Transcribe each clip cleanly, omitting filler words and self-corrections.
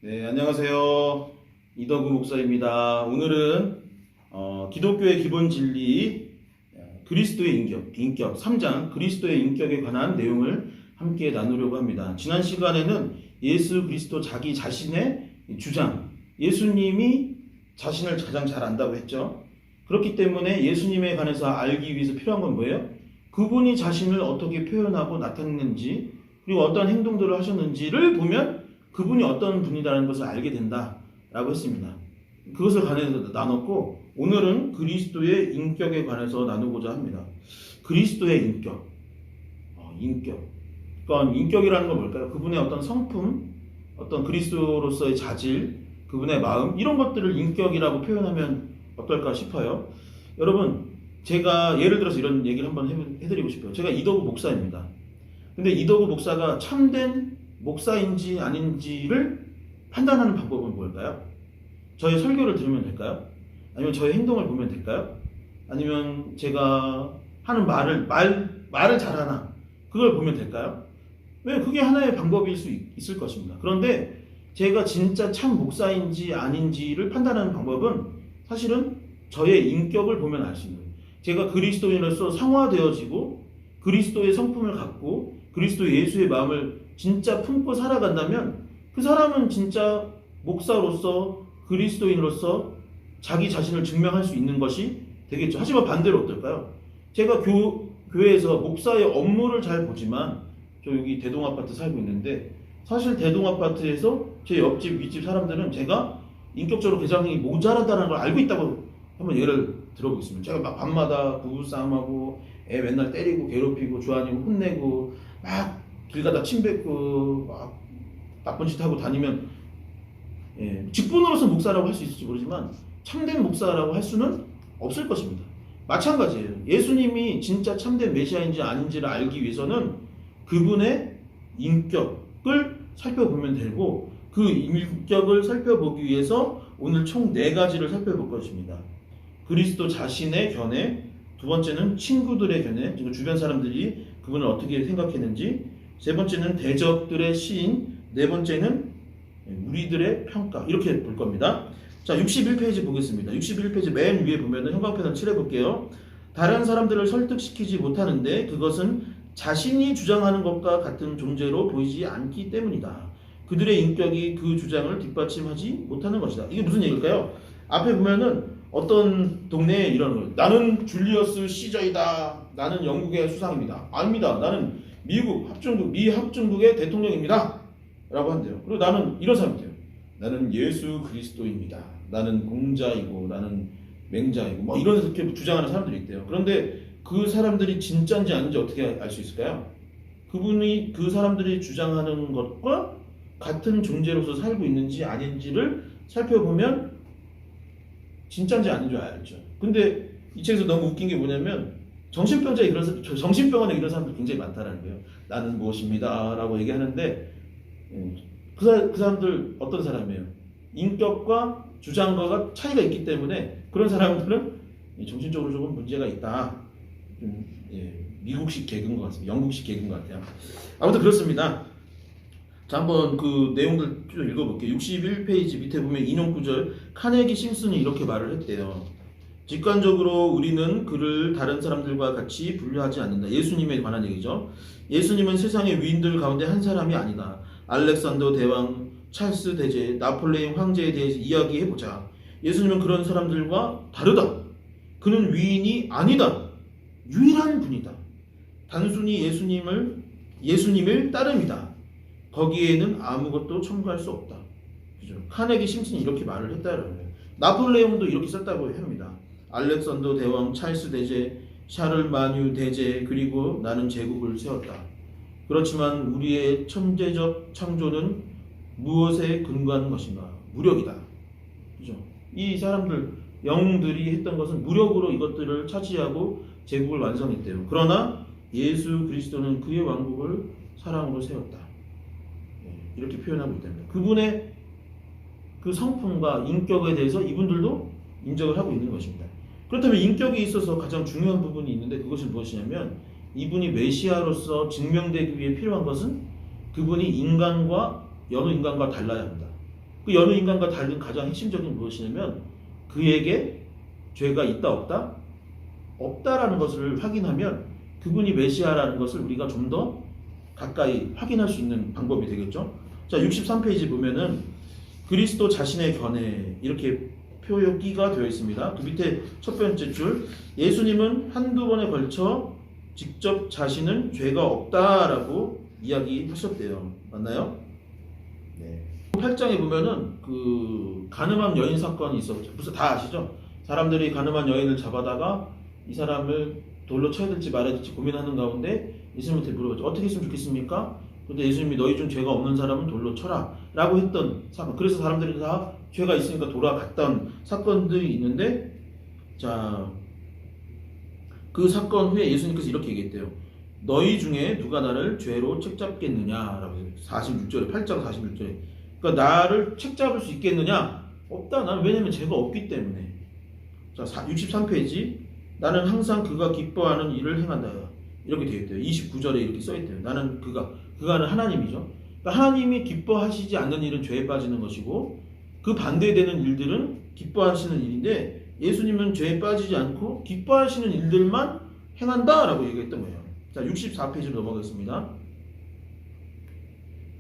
네, 안녕하세요. 이덕우 목사입니다. 오늘은 기독교의 기본 진리, 그리스도의 인격 3장 그리스도의 인격에 관한 내용을 함께 나누려고 합니다. 지난 시간에는 예수 그리스도 자기 자신의 주장, 예수님이 자신을 가장 잘 안다고 했죠. 그렇기 때문에 예수님에 관해서 알기 위해서 필요한 건 뭐예요? 그분이 자신을 어떻게 표현하고 나타냈는지, 그리고 어떤 행동들을 하셨는지를 보면 그분이 어떤 분이라는 것을 알게 된다라고 했습니다. 그것을 관해서 나눴고, 오늘은 그리스도의 인격에 관해서 나누고자 합니다. 그리스도의 인격. 그러니까 인격이라는 건 뭘까요? 그분의 어떤 성품, 어떤 그리스도로서의 자질, 그분의 마음, 이런 것들을 인격이라고 표현하면 어떨까 싶어요. 여러분, 제가 예를 들어서 이런 얘기를 한번 해드리고 싶어요. 제가 이덕우 목사입니다. 근데 이덕우 목사가 참된 목사인지 아닌지를 판단하는 방법은 뭘까요? 저의 설교를 들으면 될까요? 아니면 저의 행동을 보면 될까요? 아니면 제가 하는 말을 잘하나? 그걸 보면 될까요? 왜? 그게 하나의 방법일 수 있을 것입니다. 그런데 제가 진짜 참 목사인지 아닌지를 판단하는 방법은 사실은 저의 인격을 보면 알 수 있는 거예요. 제가 그리스도인으로서 성화되어지고 그리스도의 성품을 갖고 그리스도 예수의 마음을 진짜 품고 살아간다면 그 사람은 진짜 목사로서 그리스도인으로서 자기 자신을 증명할 수 있는 것이 되겠죠. 하지만 반대로 어떨까요? 제가 교회에서 목사의 업무를 잘 보지만 저 여기 대동아파트 살고 있는데 사실 대동아파트에서 제 옆집 윗집 사람들은 제가 인격적으로 개성이 모자라다는 걸 알고 있다고 한번 예를 들어보겠습니다. 제가 막 밤마다 부부싸움하고 애 맨날 때리고 괴롭히고 주아니고 혼내고 막 길 가다 침 뱉고 막 나쁜 짓 하고 다니면 직분으로서 목사라고 할 수 있을지 모르지만 참된 목사라고 할 수는 없을 것입니다. 마찬가지예요. 예수님이 진짜 참된 메시아인지 아닌지를 알기 위해서는 그분의 인격을 살펴보면 되고 그 인격을 살펴보기 위해서 오늘 총 4가지를 살펴볼 것입니다. 그리스도 자신의 견해, 두 번째는 친구들의 견해, 그리고 주변 사람들이 그분을 어떻게 생각했는지, 세 번째는 대적들의 시인, 네 번째는 무리들의 평가, 이렇게 볼 겁니다. 자, 61페이지 보겠습니다. 61페이지 맨 위에 보면은 형광펜을 칠해볼게요. 다른 사람들을 설득시키지 못하는데 그것은 자신이 주장하는 것과 같은 존재로 보이지 않기 때문이다. 그들의 인격이 그 주장을 뒷받침하지 못하는 것이다. 이게 무슨 얘기일까요? 앞에 보면은 어떤 동네에 이러는 거예요. 나는 줄리어스 시저이다. 나는 영국의 수상입니다. 아닙니다. 나는 미 합중국의 대통령입니다. 라고 한대요. 그리고 나는 이런 사람이에요. 나는 예수 그리스도입니다. 나는 공자이고 나는 맹자이고 뭐 이렇게 주장하는 사람들이 있대요. 그런데 그 사람들이 진짜인지 아닌지 어떻게 알 수 있을까요? 그분이 그 사람들이 주장하는 것과 같은 존재로서 살고 있는지 아닌지를 살펴보면 진짜인지 아닌 줄 알죠. 근데 이 책에서 너무 웃긴 게 뭐냐면 정신병원에 이런 사람들 굉장히 많다라는 거예요. 나는 무엇입니다 라고 얘기하는데 그 사람들 어떤 사람이에요? 인격과 주장과가 차이가 있기 때문에 그런 사람들은 정신적으로 조금 문제가 있다. 미국식 개그인 것 같습니다. 영국식 개그인 것 같아요. 아무튼 그렇습니다. 자, 한번 그 내용들 좀 읽어볼게요. 61페이지 밑에 보면 인용 구절, 카네기 심슨이 이렇게 말을 했대요. 직관적으로 우리는 그를 다른 사람들과 같이 분류하지 않는다. 예수님에 관한 얘기죠. 예수님은 세상의 위인들 가운데 한 사람이 아니다. 알렉산더 대왕, 찰스 대제, 나폴레옹 황제에 대해서 이야기해보자. 예수님은 그런 사람들과 다르다. 그는 위인이 아니다. 유일한 분이다. 단순히 예수님을 따름이다. 거기에는 아무것도 첨가할 수 없다. 그죠? 카네기 심슨이 이렇게 말을 했다는 거예요. 나폴레옹도 이렇게 썼다고 합니다. 알렉산더 대왕, 찰스 대제, 샤를마뉴 대제, 그리고 나는 제국을 세웠다. 그렇지만 우리의 천재적 창조는 무엇에 근거하는 것인가? 무력이다. 그죠? 이 사람들, 영웅들이 했던 것은 무력으로 이것들을 차지하고 제국을 완성했대요. 그러나 예수 그리스도는 그의 왕국을 사랑으로 세웠다. 이렇게 표현하고 있답니다. 그분의 그 성품과 인격에 대해서 이분들도 인정을 하고 있는 것입니다. 그렇다면 인격에 있어서 가장 중요한 부분이 있는데 그것은 무엇이냐면 이분이 메시아로서 증명되기 위해 필요한 것은 그분이 여러 인간과 달라야 합니다. 그 여느 인간과 다른 가장 핵심적인 무엇이냐면 그에게 죄가 있다 없다? 없다라는 것을 확인하면 그분이 메시아라는 것을 우리가 좀 더 가까이 확인할 수 있는 방법이 되겠죠. 자, 63페이지 보면은 그리스도 자신의 견해 이렇게 표기가 되어 있습니다. 그 밑에 첫 번째 줄, 예수님은 한두 번에 걸쳐 직접 자신은 죄가 없다라고 이야기하셨대요. 맞나요? 네. 8장에 보면은 그 가늠한 여인 사건이 있었죠. 벌써 다 아시죠? 사람들이 가늠한 여인을 잡아다가 이 사람을 돌로 쳐야 될지 말아야 될지 고민하는 가운데 예수님한테 물어봤죠. 어떻게 했으면 좋겠습니까? 근데 예수님이 너희 중 죄가 없는 사람은 돌로 쳐라 라고 했던 사건. 그래서 사람들이 다 죄가 있으니까 돌아갔던 사건들이 있는데, 자, 그 사건 후에 예수님께서 이렇게 얘기했대요. 너희 중에 누가 나를 죄로 책잡겠느냐라고 해요. 46절에 8장 46절에. 그러니까 나를 책잡을 수 있겠느냐? 없다. 나는 왜냐면 죄가 없기 때문에. 자, 63페이지. 나는 항상 그가 기뻐하는 일을 행한다. 이렇게 되어 있대요. 29절에 이렇게 써 있대요. 나는 그가는 하나님이죠. 그러니까 하나님이 기뻐하시지 않는 일은 죄에 빠지는 것이고 그 반대되는 일들은 기뻐하시는 일인데 예수님은 죄에 빠지지 않고 기뻐하시는 일들만 행한다라고 얘기했던 거예요. 자, 64페이지로 넘어가겠습니다.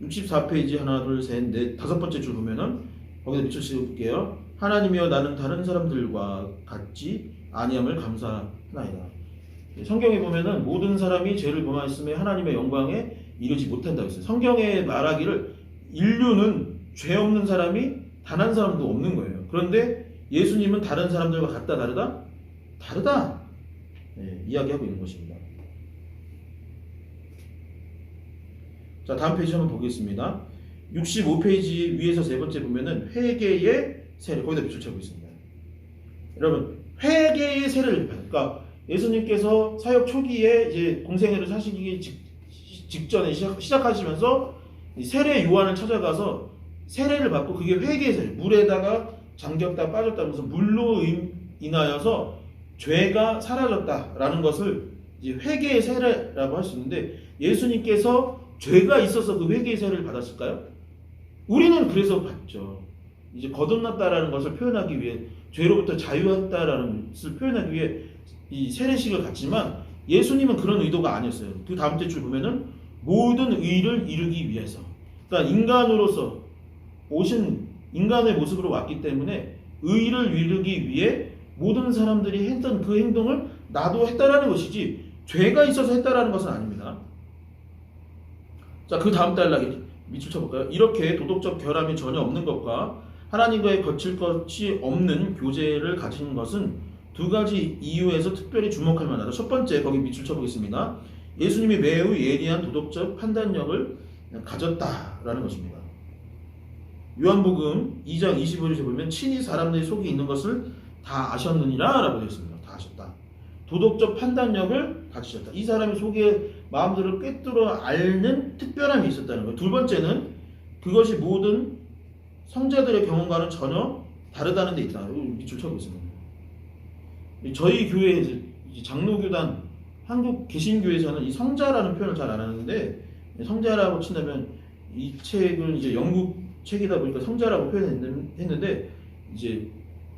64페이지 하나, 둘, 셋, 넷, 다섯 번째 줄 보면은 거기다 밑줄치볼게요. 하나님이여 나는 다른 사람들과 같지 아니함을 감사하나이다. 성경에 보면은 모든 사람이 죄를 범하였음에 하나님의 영광에 이르지 못한다고 했어요. 성경에 말하기를 인류는 죄 없는 사람이 단 한 사람도 없는 거예요. 그런데 예수님은 다른 사람들과 같다 다르다? 다르다. 네, 이야기하고 있는 것입니다. 자, 다음 페이지 한번 보겠습니다. 65페이지 위에서 세 번째 보면은 회개의 세례, 거기다 밑줄 쳐고 있습니다. 여러분, 회개의 세례를, 그러니까 예수님께서 사역 초기에 이제 공생애를 사시기 직전에 시작하시면서 세례 요한을 찾아가서 세례를 받고 그게 회개의 세례, 물에다가 잠겼다 빠졌다면서 물로 인하여서 죄가 사라졌다라는 것을 이제 회개의 세례라고 할 수 있는데, 예수님께서 죄가 있어서 그 회개의 세례를 받았을까요? 우리는 그래서 받죠. 이제 거듭났다라는 것을 표현하기 위해, 죄로부터 자유했다라는 것을 표현하기 위해 이 세례식을 갖지만 예수님은 그런 의도가 아니었어요. 그 다음 줄 보면은 모든 의를 이루기 위해서, 그러니까 인간으로서 오신 인간의 모습으로 왔기 때문에 의를 이루기 위해 모든 사람들이 했던 그 행동을 나도 했다라는 것이지 죄가 있어서 했다라는 것은 아닙니다. 자, 그 다음 단락에 밑줄 쳐볼까요? 이렇게 도덕적 결함이 전혀 없는 것과 하나님과의 거칠 것이 없는 교제를 가진 것은 두 가지 이유에서 특별히 주목할 만하다. 첫 번째, 거기 밑줄 쳐보겠습니다. 예수님이 매우 예리한 도덕적 판단력을 가졌다라는 것입니다. 요한복음 2장 25절에 보면 친히 사람들의 속이 있는 것을 다 아셨느니라 라고 되어 있습니다. 다 아셨다. 도덕적 판단력을 가지셨다. 이 사람의 속에 마음들을 꿰뚫어 앓는 특별함이 있었다는 거예요. 두 번째는 그것이 모든 성자들의 경험과는 전혀 다르다는 데 있다. 밑줄 쳐보겠습니다. 저희 교회 장로교단 한국 개신교에서는 이 성자라는 표현을 잘 안 하는데, 성자라고 친다면 이 책은 이제 영국 책이다 보니까 성자라고 표현했는데, 이제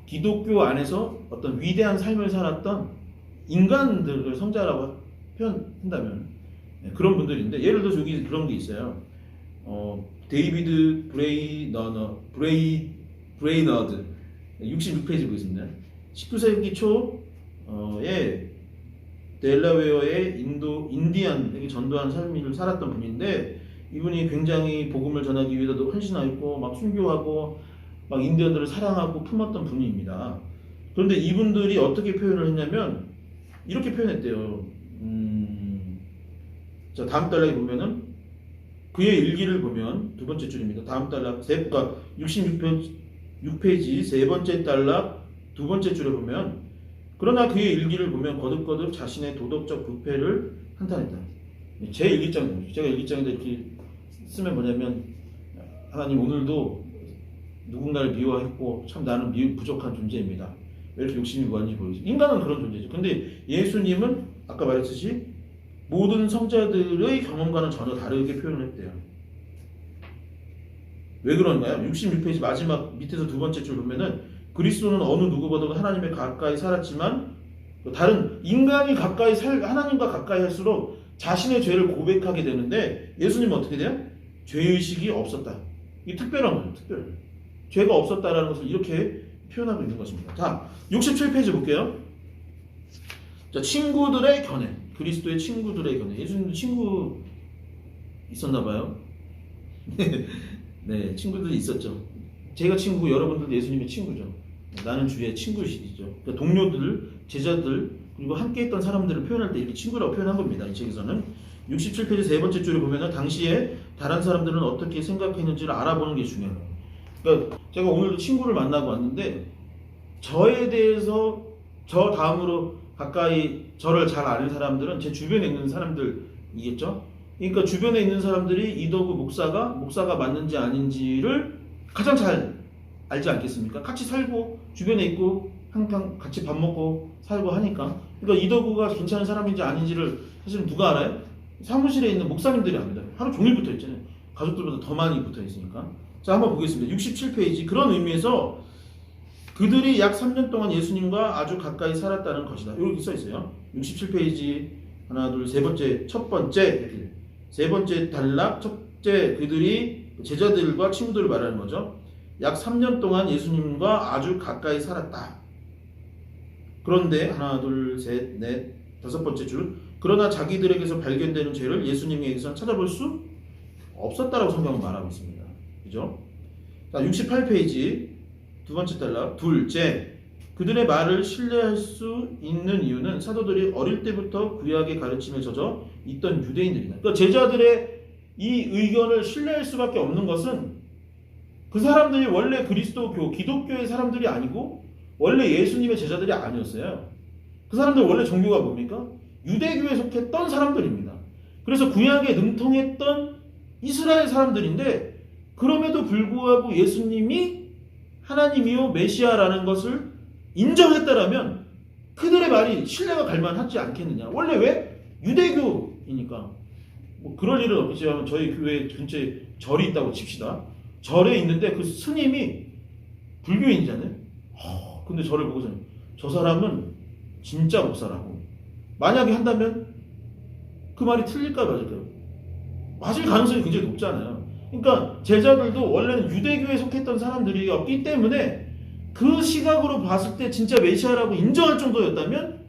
기독교 안에서 어떤 위대한 삶을 살았던 인간들을 성자라고 표현한다면 그런 분들인데, 예를 들어서 여기 그런 게 있어요. 데이비드 브레이너드 66페이지 보겠습니다. 19세기 초에 델라웨어의 인디안에게 전도하는 삶을 살았던 분인데, 이분이 굉장히 복음을 전하기 위해서도 헌신하였고 막 순교하고 막 인디언들을 사랑하고 품었던 분입니다. 그런데 이분들이 어떻게 표현을 했냐면 이렇게 표현했대요. 자, 다음 단락에 보면은 그의 일기를 보면 두 번째 줄입니다. 다음 단락, 그러니까 66페이지 세 번째 단락 두 번째 줄에 보면, 그러나 그의 일기를 보면 거듭거듭 자신의 도덕적 부패를 한탄했다. 제 일기장입니다. 제가 일기장에다 이렇게 쓰면 뭐냐면, 하나님 오늘도 누군가를 미워했고 참 나는 부족한 존재입니다. 왜 이렇게 욕심이 무한지 모르겠어요. 인간은 그런 존재죠. 근데 예수님은 아까 말했듯이 모든 성자들의 경험과는 전혀 다르게 표현을 했대요. 왜 그런가요? 66페이지 마지막 밑에서 두 번째 줄 보면은 그리스도는 어느 누구보다도 하나님에 가까이 살았지만 다른 인간이 하나님과 가까이 할수록 자신의 죄를 고백하게 되는데 예수님은 어떻게 돼요? 죄의식이 없었다. 이게 특별한 거예요. 특별. 죄가 없었다라는 것을 이렇게 표현하고 있는 것입니다. 자, 67페이지 볼게요. 자, 친구들의 견해. 그리스도의 친구들의 견해. 예수님도 친구 있었나 봐요. 네, 친구들이 있었죠. 제가 친구고 여러분들도 예수님의 친구죠. 나는 주의 친구이시죠. 그러니까 동료들, 제자들, 그리고 함께 했던 사람들을 표현할 때 이렇게 친구라고 표현한 겁니다. 이 책에서는. 67페이지 세 번째 줄에 보면은 당시에 다른 사람들은 어떻게 생각했는지를 알아보는 게 중요해요. 그러니까 제가 오늘도 친구를 만나고 왔는데 저에 대해서 저 다음으로 가까이 저를 잘 아는 사람들은 제 주변에 있는 사람들이겠죠. 그러니까 주변에 있는 사람들이 이덕우 목사가 맞는지 아닌지를 가장 잘 알지 않겠습니까? 같이 살고 주변에 있고 항상 같이 밥 먹고 살고 하니까. 그러니까 이덕우가 괜찮은 사람인지 아닌지를 사실 누가 알아요? 사무실에 있는 목사님들이 압니다. 하루 종일 붙어 있잖아요. 가족들보다 더 많이 붙어 있으니까. 자, 한번 보겠습니다. 67페이지. 그런 의미에서 그들이 약 3년 동안 예수님과 아주 가까이 살았다는 것이다. 이렇게 써 있어요. 67페이지 하나, 둘, 세 번째, 첫 번째 이렇게. 세 번째 단락, 첫째 그들이 제자들과 친구들을 말하는 거죠. 약 3년 동안 예수님과 아주 가까이 살았다. 그런데 하나, 둘, 셋, 넷, 다섯 번째 줄. 그러나 자기들에게서 발견되는 죄를 예수님에게서 찾아볼 수 없었다라고 성경은 말하고 있습니다. 그죠? 자, 68페이지 두 번째 단락. 둘째, 그들의 말을 신뢰할 수 있는 이유는 사도들이 어릴 때부터 구약의 가르침에 젖어 있던 유대인들이다. 그러니까 제자들의 이 의견을 신뢰할 수밖에 없는 것은 그 사람들이 원래 그리스도교, 기독교의 사람들이 아니고 원래 예수님의 제자들이 아니었어요. 그 사람들 원래 종교가 뭡니까? 유대교에 속했던 사람들입니다. 그래서 구약에 능통했던 이스라엘 사람들인데 그럼에도 불구하고 예수님이 하나님이요 메시아라는 것을 인정했다라면 그들의 말이 신뢰가 갈 만하지 않겠느냐. 원래 왜? 유대교이니까. 뭐 그럴 일은 없겠지만 저희 교회 근처에 절이 있다고 칩시다. 절에 있는데 그 스님이 불교인이잖아요. 근데 저를 보고서 저 사람은 진짜 목사라고. 만약에 한다면 그 말이 틀릴까 맞을까요? 맞을 가능성이 굉장히 높잖아요. 그러니까 제자들도 원래는 유대교에 속했던 사람들이었기 때문에 그 시각으로 봤을 때 진짜 메시아라고 인정할 정도였다면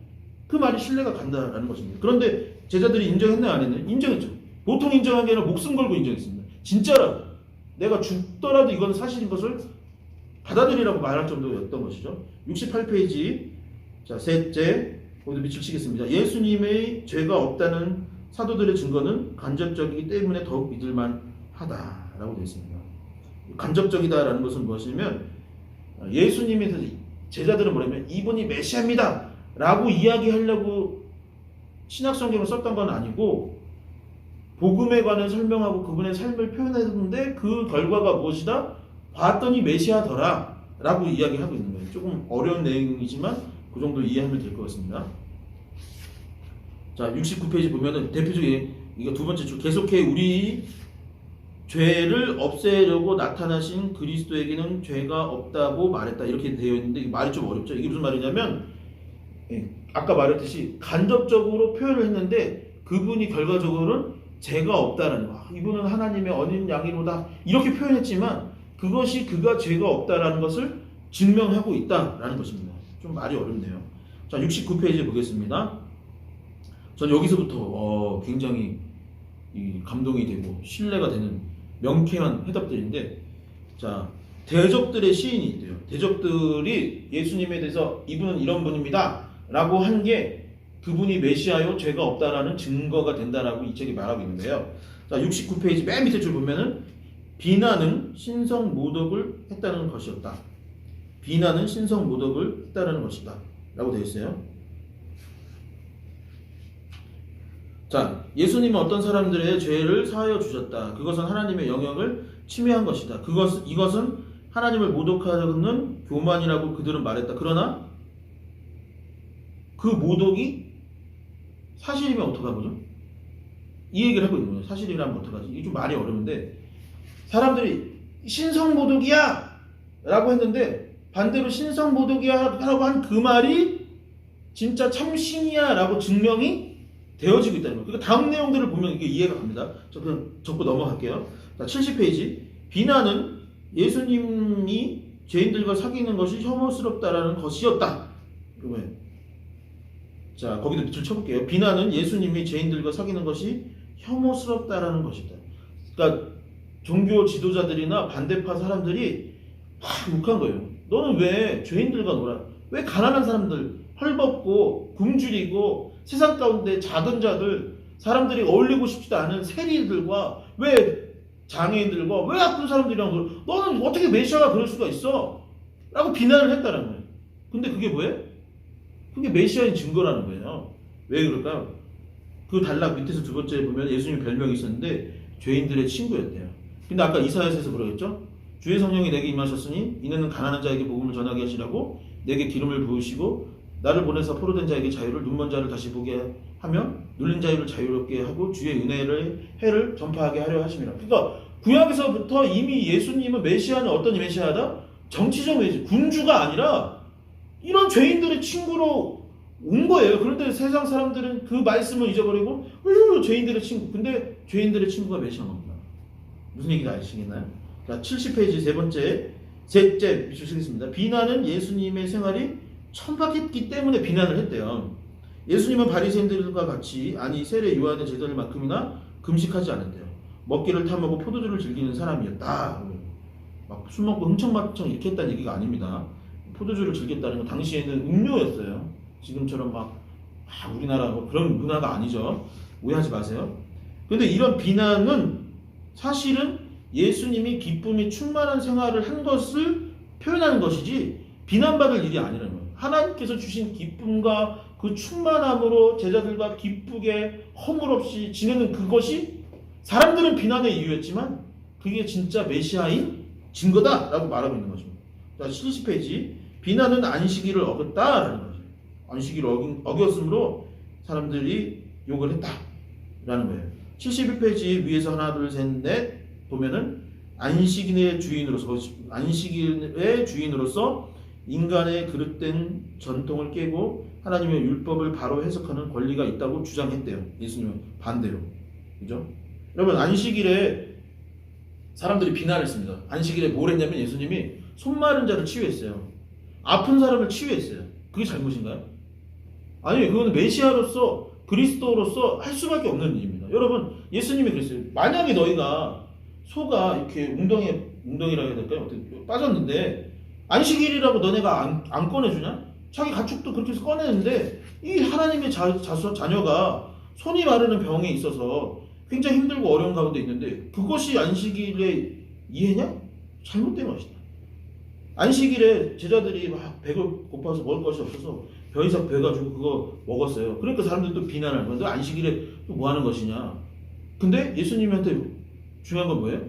그 말이 신뢰가 간다라는 것입니다. 그런데 제자들이 인정했나요? 안 했나요? 인정했죠. 보통 인정한 게 아니라 목숨 걸고 인정했습니다. 진짜라고. 내가 죽더라도 이건 사실인 것을 받아들이라고 말할 정도였던 것이죠. 68페이지. 자, 셋째. 모두 밑줄 치겠습니다. 예수님의 죄가 없다는 사도들의 증거는 간접적이기 때문에 더욱 믿을만 하다라고 되어 있습니다. 간접적이다라는 것은 무엇이냐면 예수님에 대해서 제자들은 뭐냐면 이분이 메시아입니다 라고 이야기하려고 신약성경을 썼던 건 아니고 복음에 관해 설명하고 그분의 삶을 표현했는데 그 결과가 무엇이다? 봤더니 메시아더라 라고 이야기하고 있는 거예요. 조금 어려운 내용이지만 그 정도 이해하면 될 것 같습니다. 자, 69페이지 보면은 대표적인 이거 두 번째 줄. 계속해 우리 죄를 없애려고 나타나신 그리스도에게는 죄가 없다고 말했다. 이렇게 되어 있는데 이 말이 좀 어렵죠. 이게 무슨 말이냐면 아까 말했듯이 간접적으로 표현을 했는데 그분이 결과적으로는 죄가 없다라는 거. 이분은 하나님의 어린 양이로다. 이렇게 표현했지만 그것이 그가 죄가 없다라는 것을 증명하고 있다라는 것입니다. 좀 말이 어렵네요. 자, 69페이지 보겠습니다. 전 여기서부터 굉장히 감동이 되고 신뢰가 되는 명쾌한 해답들인데, 자, 대적들의 시인이 있대요. 대적들이 예수님에 대해서 이분은 이런 분입니다 라고 한 게 그분이 메시아요 죄가 없다라는 증거가 된다라고 이 책이 말하고 있는데요. 자, 69페이지 맨 밑에 줄 보면은 비난은 신성 모독을 했다는 것이었다. 비난은 신성 모독을 했다는 것이다 라고 되어 있어요. 자, 예수님은 어떤 사람들의 죄를 사하여 주셨다. 그것은 하나님의 영역을 침해한 것이다. 이것은 하나님을 모독하는 교만이라고 그들은 말했다. 그러나 그 모독이 사실이면 어떡하죠? 이 얘기를 하고 있는 거예요. 사실이라면 어떡하지? 이게 좀 말이 어려운데 사람들이 신성모독이야! 라고 했는데 반대로 신성모독이야 라고 한 그 말이 진짜 참신이야 라고 증명이 되어지고 있다는 거예요. 그러니까 다음 내용들을 보면 이게 이해가 갑니다. 저 그냥 적고 넘어갈게요. 자, 70페이지. 비난은 예수님이 죄인들과 사귀는 것이 혐오스럽다라는 것이었다. 그러면 자, 거기도 밑줄 쳐볼게요. 비난은 예수님이 죄인들과 사귀는 것이 혐오스럽다라는 것이다. 그러니까 종교 지도자들이나 반대파 사람들이 욱한 거예요. 너는 왜 죄인들과 놀아? 왜 가난한 사람들, 헐벗고 굶주리고 세상 가운데 작은 자들, 사람들이 어울리고 싶지도 않은 세리들과 왜 장애인들과 왜 아픈 사람들이랑 놀아? 너는 어떻게 메시아가 그럴 수가 있어? 라고 비난을 했다는 거예요. 근데 그게 뭐예요? 그게 메시아인 증거라는 거예요. 왜 그럴까요? 그 단락 밑에서 두 번째 보면 예수님 별명이 있었는데 죄인들의 친구였대요. 근데 아까 이사야서에서 뭐라겠죠? 주의 성령이 내게 임하셨으니 이는 가난한 자에게 복음을 전하게 하시라고 내게 기름을 부으시고 나를 보내서 포로된 자에게 자유를 눈먼 자를 다시 보게 하며 눌린 자유를 자유롭게 하고 주의 은혜를 해를 전파하게 하려 하심이라. 그러니까 구약에서부터 이미 예수님은 메시아는 어떤 메시아다? 정치적 메시아, 군주가 아니라 이런 죄인들의 친구로 온 거예요. 그런데 세상 사람들은 그 말씀을 잊어버리고 죄인들의 친구. 근데 죄인들의 친구가 메시아인 겁니다. 무슨 얘기인지 아시겠나요? 자, 70페이지 셋째 밑줄 쓰겠습니다. 비난은 예수님의 생활이 천박했기 때문에 비난을 했대요. 예수님은 바리새인들과 같이 아니 세례 요한의 제자들만큼이나 금식하지 않았대요. 먹기를 탐하고 포도주를 즐기는 사람이었다. 막 술 먹고 흥청망청 이렇게 했다는 얘기가 아닙니다. 포도주를 즐겼다는 건 당시에는 음료였어요. 지금처럼 막 우리나라 뭐 그런 문화가 아니죠. 오해하지 마세요. 그런데 이런 비난은 사실은 예수님이 기쁨이 충만한 생활을 한 것을 표현하는 것이지 비난받을 일이 아니라는 거예요. 하나님께서 주신 기쁨과 그 충만함으로 제자들과 기쁘게 허물 없이 지내는 그것이 사람들은 비난의 이유였지만 그게 진짜 메시아인 증거다라고 말하고 있는 것입니다. 자, 70페이지. 비난은 안식일을 어겼다라는 거죠. 안식일을 어겼으므로 사람들이 욕을 했다라는 거예요. 71페이지 위에서 하나 둘 셋 넷 보면은 안식일의 주인으로서 인간의 그릇된 전통을 깨고 하나님의 율법을 바로 해석하는 권리가 있다고 주장했대요. 예수님은 반대로. 그죠? 여러분, 안식일에 사람들이 비난을 했습니다. 안식일에 뭘 했냐면 예수님이 손 마른 자를 치유했어요. 아픈 사람을 치유했어요. 그게 잘못인가요? 아니, 그거는 메시아로서 그리스도로서 할 수밖에 없는 일입니다. 여러분, 예수님이 그랬어요. 만약에 너희가 소가 이렇게 웅덩이라고 해야 될까요? 빠졌는데 안식일이라고 너네가 안 꺼내주냐? 자기 가축도 그렇게 해서 꺼내는데 이 하나님의 자녀가 손이 마르는 병에 있어서 굉장히 힘들고 어려운 가운데 있는데 그것이 안식일의 이해냐? 잘못된 것이다. 안식일에 제자들이 막 배가 고파서 먹을 것이 없어서 벼이삭 배가지고 그거 먹었어요. 그러니까 사람들도 비난할 건데 안식일에 또 뭐 하는 것이냐? 근데 예수님한테 중요한 건 뭐예요?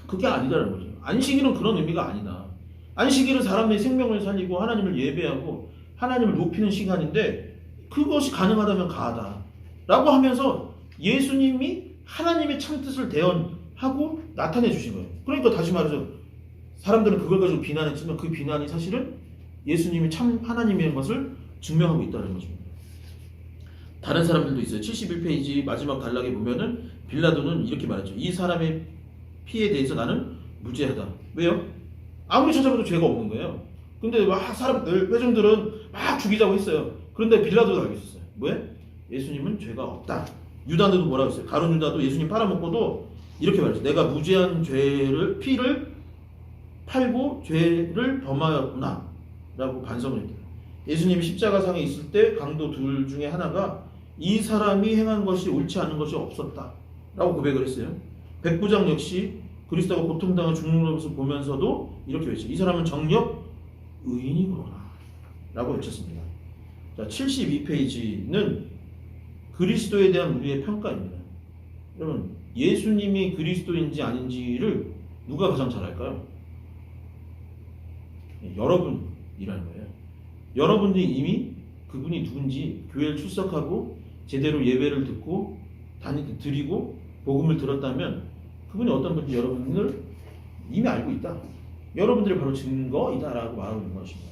그게 아니다라는 거죠. 안식일은 그런 의미가 아니다. 안식일은 사람의 생명을 살리고 하나님을 예배하고 하나님을 높이는 시간인데 그것이 가능하다면 가하다 라고 하면서 예수님이 하나님의 참뜻을 대언하고 나타내 주신 거예요. 그러니까 다시 말해서 사람들은 그걸 가지고 비난했지만 그 비난이 사실은 예수님이 참 하나님인 것을 증명하고 있다는 것입니다. 다른 사람들도 있어요. 71페이지 마지막 단락에 보면은 빌라도는 이렇게 말했죠. 이 사람의 피에 대해서 나는 무죄하다. 왜요? 아무리 찾아봐도 죄가 없는 거예요. 근데 막 사람들, 회중들은 막 죽이자고 했어요. 그런데 빌라도도 알고 있었어요. 왜? 예수님은 죄가 없다. 유다도 뭐라고 했어요? 가룟 유다도 예수님 팔아먹고도 이렇게 말했죠. 내가 무죄한 피를 팔고 죄를 범하였구나 라고 반성을 했대요. 예수님이 십자가상에 있을 때 강도 둘 중에 하나가 이 사람이 행한 것이 옳지 않은 것이 없었다 라고 고백을 했어요. 백부장 역시 그리스도가 고통당한 죽는 것을 보면서도 이렇게 외쳤죠. 이 사람은 정녕 의인이구나 라고 외쳤습니다. 자, 72페이지는 그리스도에 대한 우리의 평가입니다. 여러분, 예수님이 그리스도인지 아닌지를 누가 가장 잘 알까요? 여러분이라는 거예요. 여러분들이 이미 그분이 누군지 교회를 출석하고 제대로 예배를 듣고 드리고 복음을 들었다면 그분이 어떤 분인지 여러분을 이미 알고 있다. 여러분들이 바로 증거이다라고 말하는 것입니다.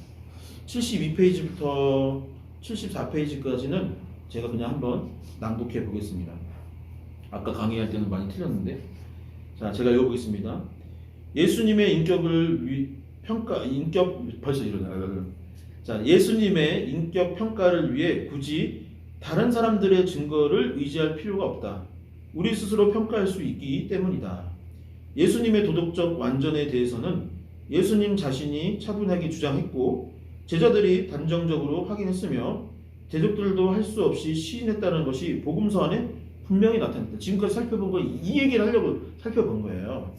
72페이지부터 74페이지까지는 제가 그냥 한번 낭독해 보겠습니다. 아까 강의할 때는 많이 틀렸는데, 자, 제가 읽어보겠습니다. 예수님의 예수님의 인격 평가를 위해 굳이 다른 사람들의 증거를 의지할 필요가 없다. 우리 스스로 평가할 수 있기 때문이다. 예수님의 도덕적 완전에 대해서는 예수님 자신이 차분하게 주장했고 제자들이 단정적으로 확인했으며 대적들도 할 수 없이 시인했다는 것이 복음서 안에 분명히 나타났다. 지금까지 살펴본 거 이 얘기를 하려고 살펴본 거예요.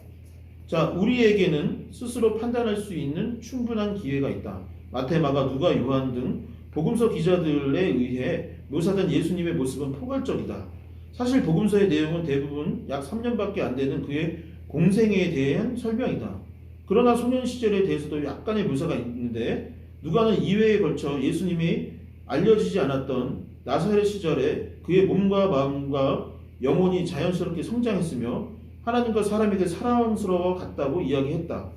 자, 우리에게는 스스로 판단할 수 있는 충분한 기회가 있다. 마태, 마가, 누가, 요한 등 복음서 기자들에 의해 묘사된 예수님의 모습은 포괄적이다. 사실 복음서의 내용은 대부분 약 3년밖에 안 되는 그의 공생애에 대한 설명이다. 그러나 소년 시절에 대해서도 약간의 묘사가 있는데 누가는 2회에 걸쳐 예수님이 알려지지 않았던 나사렛 시절에 그의 몸과 마음과 영혼이 자연스럽게 성장했으며 하나님과 사람에게 사랑스러워 갔다고 이야기했다.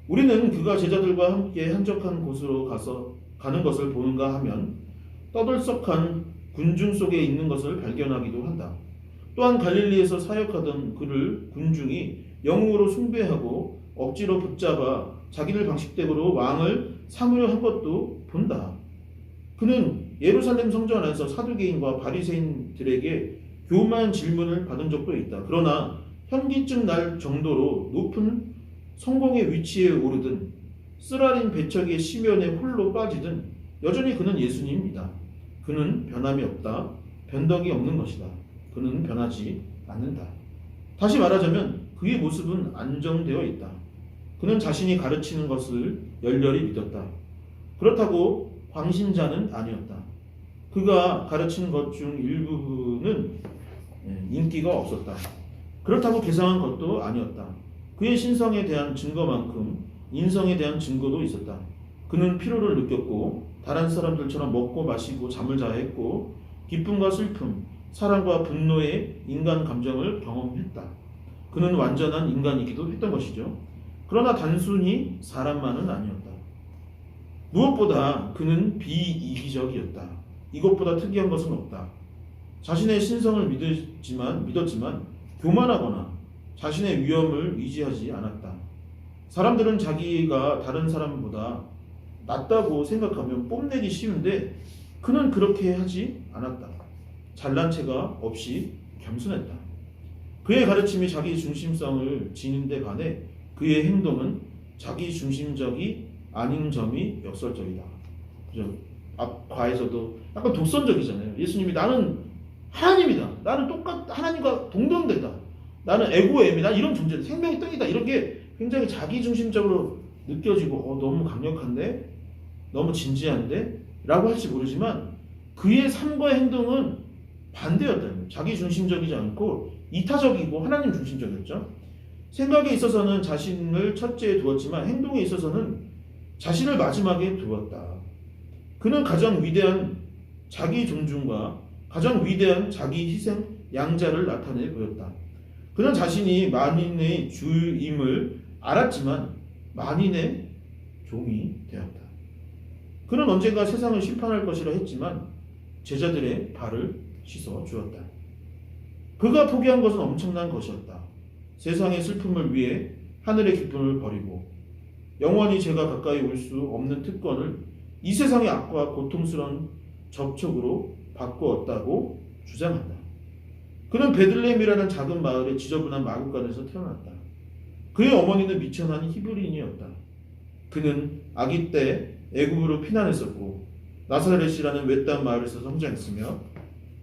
우리는 그가 제자들과 함께 한적한 곳으로 가는 것을 보는가 하면 떠들썩한 군중 속에 있는 것을 발견하기도 한다. 또한 갈릴리에서 사역하던 그를 군중이 영웅으로 숭배하고 억지로 붙잡아 자기들 방식대로 왕을 삼으려 한 것도 본다. 그는 예루살렘 성전 안에서 사두개인과 바리새인들에게 교만한 질문을 받은 적도 있다. 그러나 현기증 날 정도로 높은 성공의 위치에 오르든 쓰라린 배척의 심연에 홀로 빠지든 여전히 그는 예수님입니다. 그는 변함이 없다. 변덕이 없는 것이다. 그는 변하지 않는다. 다시 말하자면 그의 모습은 안정되어 있다. 그는 자신이 가르치는 것을 열렬히 믿었다. 그렇다고 광신자는 아니었다. 그가 가르치는 것 중 일부분은 인기가 없었다. 그렇다고 개성한 것도 아니었다. 그의 신성에 대한 증거만큼 인성에 대한 증거도 있었다. 그는 피로를 느꼈고 다른 사람들처럼 먹고 마시고 잠을 자야 했고 기쁨과 슬픔, 사랑과 분노의 인간 감정을 경험했다. 그는 완전한 인간이기도 했던 것이죠. 그러나 단순히 사람만은 아니었다. 무엇보다 그는 비이기적이었다. 이것보다 특이한 것은 없다. 자신의 신성을 믿었지만 교만하거나 자신의 위엄을 의지하지 않았다. 사람들은 자기가 다른 사람보다 낫다고 생각하면 뽐내기 쉬운데 그는 그렇게 하지 않았다. 잘난 체가 없이 겸손했다. 그의 가르침이 자기 중심성을 지닌 데 반해 그의 행동은 자기 중심적이 아닌 점이 역설적이다. 그죠? 앞 과에서도 약간 독선적이잖아요. 예수님이 나는 하나님이다. 나는 하나님과 동등되다. 나는 에고엠이다. 이런 존재다. 생명의 떡이다. 이런 게 굉장히 자기 중심적으로 느껴지고 너무 강력한데? 너무 진지한데? 라고 할지 모르지만 그의 삶과 행동은 반대였다. 자기 중심적이지 않고 이타적이고 하나님 중심적이었죠. 생각에 있어서는 자신을 첫째에 두었지만 행동에 있어서는 자신을 마지막에 두었다. 그는 가장 위대한 자기 존중과 가장 위대한 자기 희생 양자를 나타내 보였다. 그는 자신이 만인의 주임을 알았지만 만인의 종이 되었다. 그는 언젠가 세상을 심판할 것이라 했지만 제자들의 발을 씻어 주었다. 그가 포기한 것은 엄청난 것이었다. 세상의 슬픔을 위해 하늘의 기쁨을 버리고 영원히 제가 가까이 올 수 없는 특권을 이 세상의 악과 고통스러운 접촉으로 바꾸었다고 주장한다. 그는 베들레헴이라는 작은 마을의 지저분한 마구간에서 태어났다. 그의 어머니는 미천한 히브리인이었다. 그는 아기 때 애굽으로 피난했었고 나사렛이라는 외딴 마을에서 성장했으며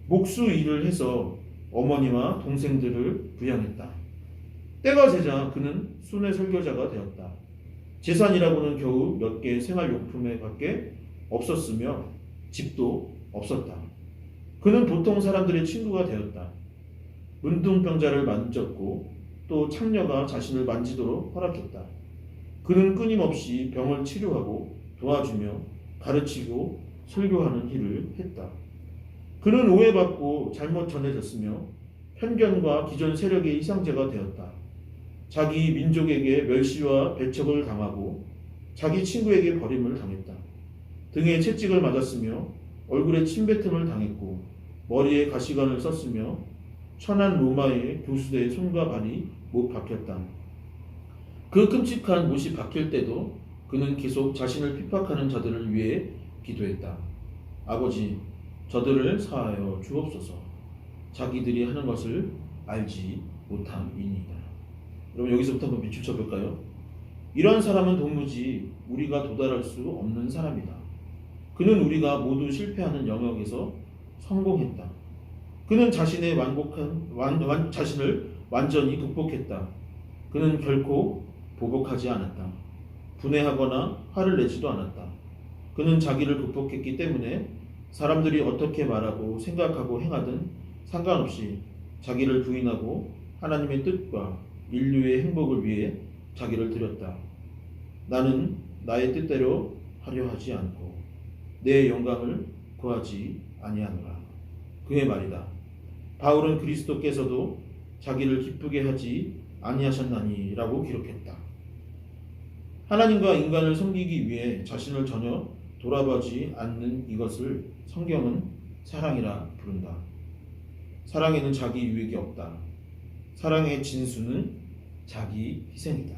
목수 일을 해서 어머니와 동생들을 부양했다. 때가 되자 그는 순회 설교자가 되었다. 재산이라고는 겨우 몇 개의 생활용품에 밖에 없었으며 집도 없었다. 그는 보통 사람들의 친구가 되었다. 문둥병자를 만졌고 또 창녀가 자신을 만지도록 허락했다. 그는 끊임없이 병을 치료하고 도와주며 가르치고 설교하는 일을 했다. 그는 오해받고 잘못 전해졌으며 편견과 기존 세력의 희생자가 되었다. 자기 민족에게 멸시와 배척을 당하고 자기 친구에게 버림을 당했다. 등에 채찍을 맞았으며 얼굴에 침뱉음을 당했고 머리에 가시관을 썼으며 천한 로마의 교수대의 손과 발이 못 박혔다. 그 끔찍한 못이 박힐 때도 그는 계속 자신을 핍박하는 자들을 위해 기도했다. 아버지, 저들을 사하여 주옵소서. 자기들이 하는 것을 알지 못함이니이다. 여러분, 여기서부터 한번 밑줄 쳐볼까요? 이러한 사람은 도무지 우리가 도달할 수 없는 사람이다. 그는 우리가 모두 실패하는 영역에서 성공했다. 그는 자신의 자신을 완전히 극복했다. 그는 결코 보복하지 않았다. 분해하거나 화를 내지도 않았다. 그는 자기를 극복했기 때문에 사람들이 어떻게 말하고 생각하고 행하든 상관없이 자기를 부인하고 하나님의 뜻과 인류의 행복을 위해 자기를 드렸다. 나는 나의 뜻대로 하려 하지 않고 내 영광을 구하지 아니하노라. 그의 말이다. 바울은 그리스도께서도 자기를 기쁘게 하지 아니하셨나니라고 기록했다. 하나님과 인간을 섬기기 위해 자신을 전혀 돌아보지 않는 이것을 성경은 사랑이라 부른다. 사랑에는 자기 유익이 없다. 사랑의 진수는 자기 희생이다.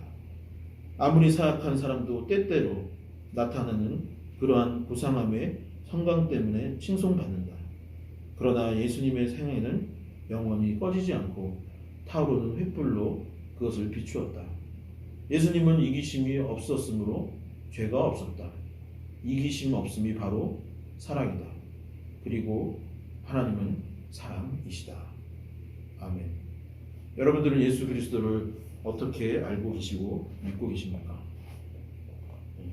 아무리 사악한 사람도 때때로 나타나는 그러한 고상함의 성강 때문에 칭송받는다. 그러나 예수님의 생애는 영원히 꺼지지 않고 타오르는 횃불로 그것을 비추었다. 예수님은 이기심이 없었으므로 죄가 없었다. 이기심 없음이 바로 사랑이다. 그리고 하나님은 사랑이시다. 아멘. 여러분들은 예수 그리스도를 어떻게 알고 계시고 믿고 계십니까?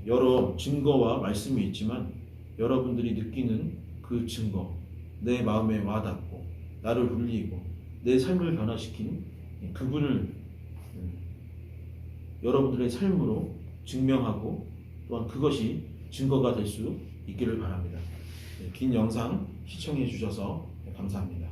여러 증거와 말씀이 있지만 여러분들이 느끼는 그 증거, 내 마음에 와닿고 나를 울리고 내 삶을 변화시킨 그분을 여러분들의 삶으로 증명하고 또한 그것이 증거가 될 수 있기를 바랍니다. 긴 영상 시청해 주셔서 감사합니다.